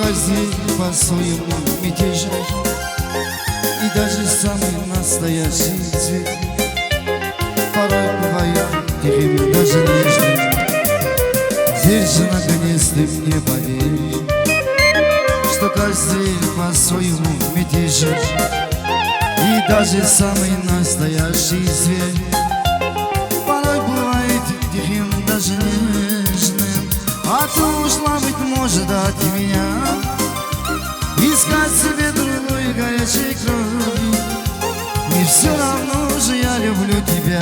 каждый по-своему мятежный, и даже самый настоящий цвет порой бывает тихим, даже нежным. Теперь же наконец ты мне поверишь, что каждый по-своему мятежный, и даже самый настоящий зверь порой бывает тихим, даже нежным. А ты ушла, быть может, от меня, искать себе другой горячей крови. И все равно же я люблю тебя,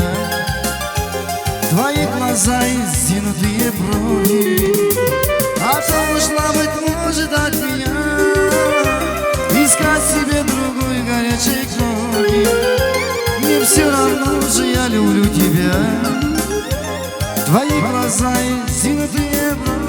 твои глаза и сдвинутые брови. А ты ушла, быть может, от меня, искать себе другой горячей крови. И все равно же я люблю тебя, твои глаза и сдвинутые брови.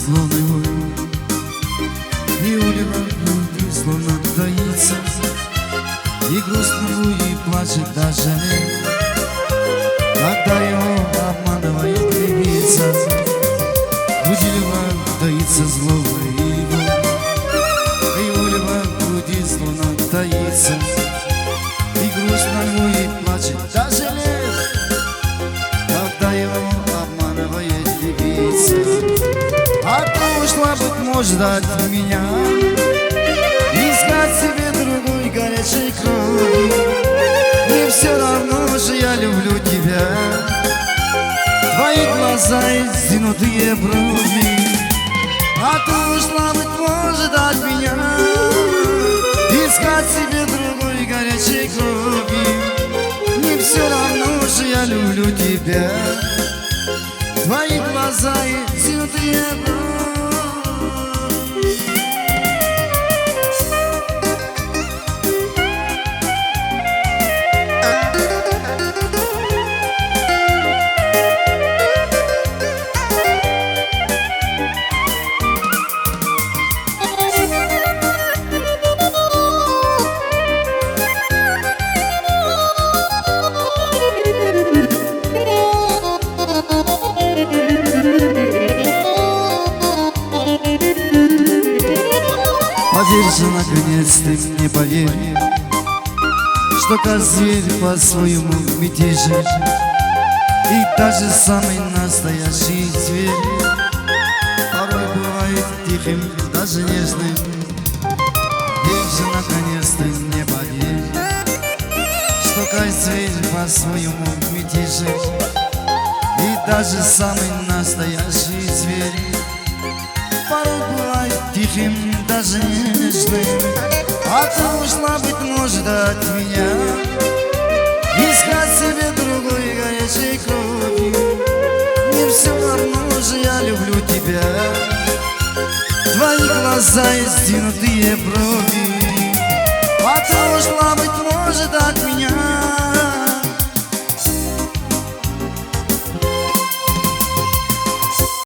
Злобный вой, и улица внутри словно таится, и грустно и плачет даже лето, когда его обманывает левица. В груди таится злобный вой, и улица внутри словно таится, и грустно и плачет даже лето, когда его обманывает левица. А ты ушла, быть может, от меня, искать себе другой горячей крови. И все равно же я люблю тебя, твои глаза и сдвинутые брови. А ты ушла, быть может, от меня, искать себе другой горячей крови. И все равно же я люблю тебя, твои глаза и сдвинутые брови. Поверь же, наконец ты мне поверь, что каждый зверь по-своему мятежен, и даже самый настоящий зверь порой бывает тихим, даже нежным. Поверь же, наконец ты мне поверь, что каждый зверь по-своему мятежен, и даже самый настоящий зверь порой бывает тихим, даже нежным. А ты ушла, быть может, от меня, искать себе другой горячей крови. Не все равно же я люблю тебя, твои глаза и сдвинутые брови. А ты ушла, быть может,